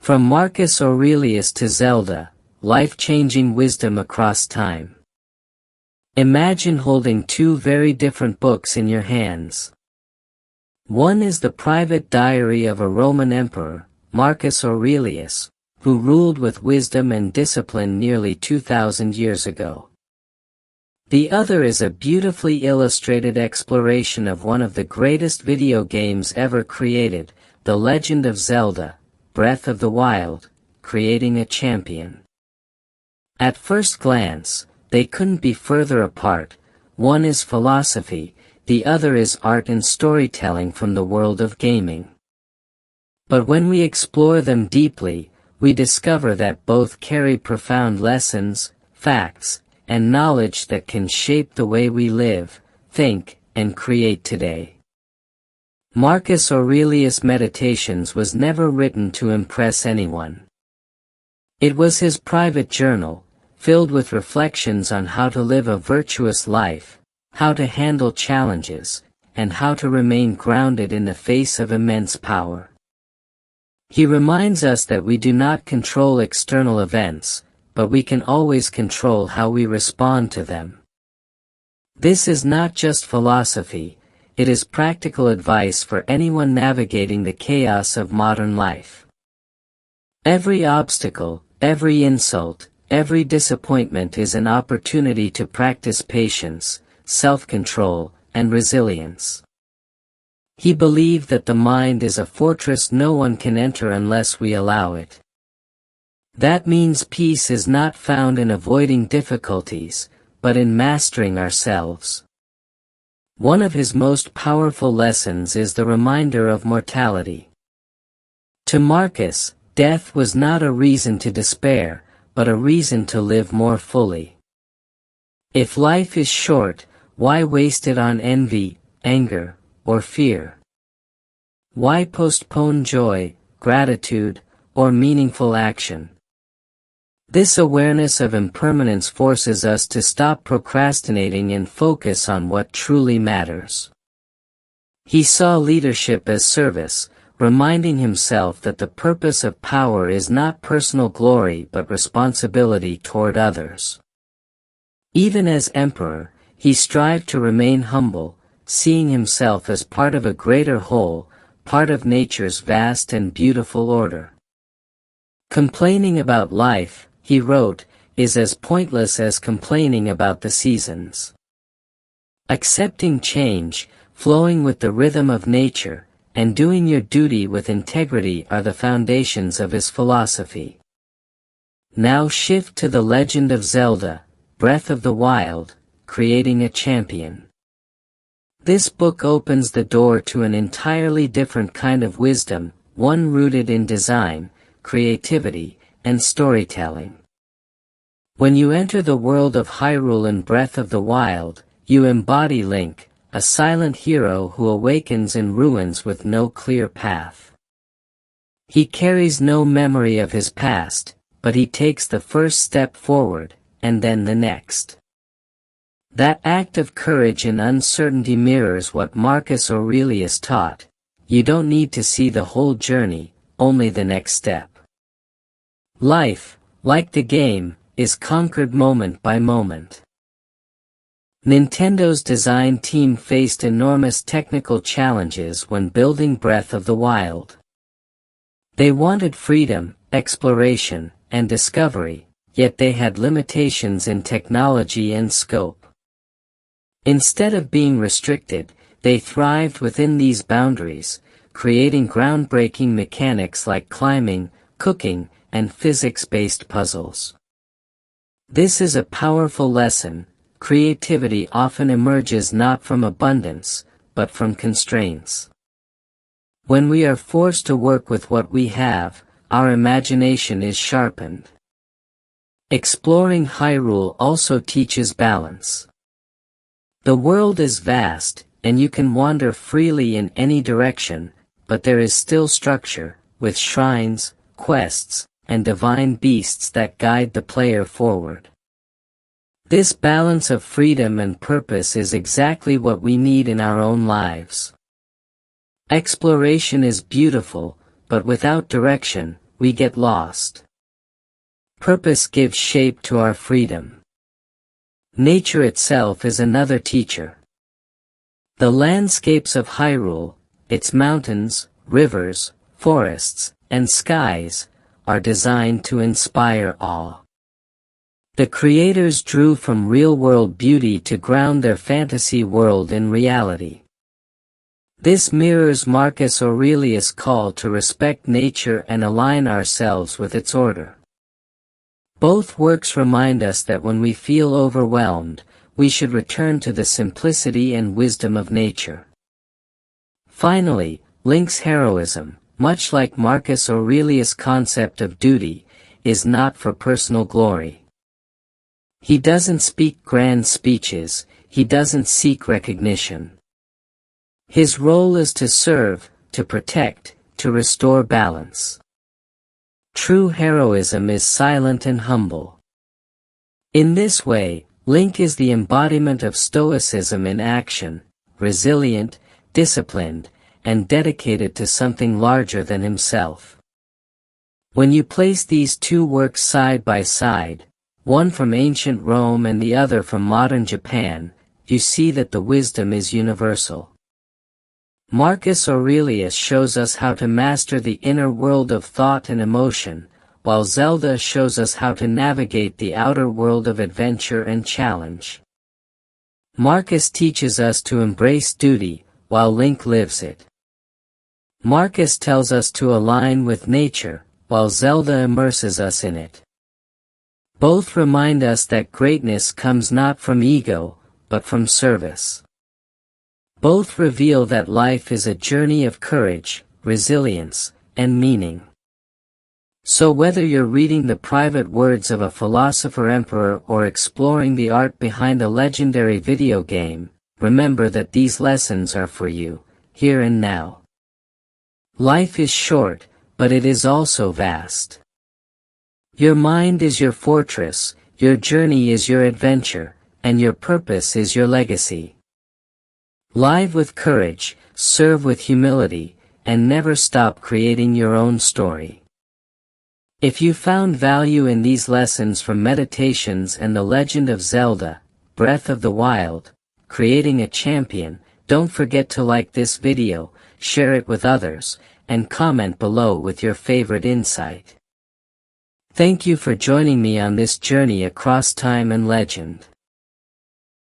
From Marcus Aurelius to Zelda, life-changing wisdom across time. Imagine holding two very different books in your hands. One is the private diary of a Roman emperor, Marcus Aurelius, who ruled with wisdom and discipline nearly 2,000 years ago. The other is a beautifully illustrated exploration of one of the greatest video games ever created, The Legend of Zelda, Breath of the Wild, creating a champion. At first glance, they couldn't be further apart. One is philosophy, the other is art and storytelling from the world of gaming. But when we explore them deeply, we discover that both carry profound lessons, facts, and knowledge that can shape the way we live, think, and create today. Marcus Aurelius' Meditations was never written to impress anyone. It was his private journal, filled with reflections on how to live a virtuous life, how to handle challenges, and how to remain grounded in the face of immense power. He reminds us that we do not control external events, but we can always control how we respond to them. This is not just philosophy, it is practical advice for anyone navigating the chaos of modern life. Every obstacle, every insult, every disappointment is an opportunity to practice patience, self-control, and resilience. He believed that the mind is a fortress no one can enter unless we allow it. That means peace is not found in avoiding difficulties, but in mastering ourselves. One of his most powerful lessons is the reminder of mortality. To Marcus, death was not a reason to despair, but a reason to live more fully. If life is short, why waste it on envy, anger, or fear? Why postpone joy, gratitude, or meaningful action? This awareness of impermanence forces us to stop procrastinating and focus on what truly matters. He saw leadership as service, reminding himself that the purpose of power is not personal glory but responsibility toward others. Even as emperor, he strived to remain humble, seeing himself as part of a greater whole, part of nature's vast and beautiful order. Complaining about life, he wrote, is as pointless as complaining about the seasons. Accepting change, flowing with the rhythm of nature, and doing your duty with integrity are the foundations of his philosophy. Now shift to The Legend of Zelda, Breath of the Wild, creating a champion. This book opens the door to an entirely different kind of wisdom, one rooted in design, creativity, and storytelling. When you enter the world of Hyrule in Breath of the Wild, you embody Link, a silent hero who awakens in ruins with no clear path. He carries no memory of his past, but he takes the first step forward, and then the next. That act of courage and uncertainty mirrors what Marcus Aurelius taught: you don't need to see the whole journey, only the next step. Life, like the game, is conquered moment by moment. Nintendo's design team faced enormous technical challenges when building Breath of the Wild. They wanted freedom, exploration, and discovery, yet they had limitations in technology and scope. Instead of being restricted, they thrived within these boundaries, creating groundbreaking mechanics like climbing, cooking, and physics-based puzzles. This is a powerful lesson. Creativity often emerges not from abundance, but from constraints. When we are forced to work with what we have, our imagination is sharpened. Exploring Hyrule also teaches balance. The world is vast, and you can wander freely in any direction, but there is still structure, with shrines, quests, and divine beasts that guide the player forward. This balance of freedom and purpose is exactly what we need in our own lives. Exploration is beautiful, but without direction, we get lost. Purpose gives shape to our freedom. Nature itself is another teacher. The landscapes of Hyrule, its mountains, rivers, forests, and skies, are designed to inspire awe. The creators drew from real-world beauty to ground their fantasy world in reality. This mirrors Marcus Aurelius' call to respect nature and align ourselves with its order. Both works remind us that when we feel overwhelmed, we should return to the simplicity and wisdom of nature. Finally, Link's heroism, much like Marcus Aurelius' concept of duty, is not for personal glory. He doesn't speak grand speeches, he doesn't seek recognition. His role is to serve, to protect, to restore balance. True heroism is silent and humble. In this way, Link is the embodiment of Stoicism in action, resilient, disciplined, and dedicated to something larger than himself. When you place these two works side by side, one from ancient Rome and the other from modern Japan, you see that the wisdom is universal. Marcus Aurelius shows us how to master the inner world of thought and emotion, while Zelda shows us how to navigate the outer world of adventure and challenge. Marcus teaches us to embrace duty, while Link lives it. Marcus tells us to align with nature, while Zelda immerses us in it. Both remind us that greatness comes not from ego, but from service. Both reveal that life is a journey of courage, resilience, and meaning. So whether you're reading the private words of a philosopher emperor or exploring the art behind a legendary video game, remember that these lessons are for you, here and now. Life is short, but it is also vast. Your mind is your fortress, your journey is your adventure, and your purpose is your legacy. Live with courage, serve with humility, and never stop creating your own story. If you found value in these lessons from Meditations and the Legend of Zelda, Breath of the Wild, Creating a Champion, don't forget to like this video, share it with others, and comment below with your favorite insight. Thank you for joining me on this journey across time and legend.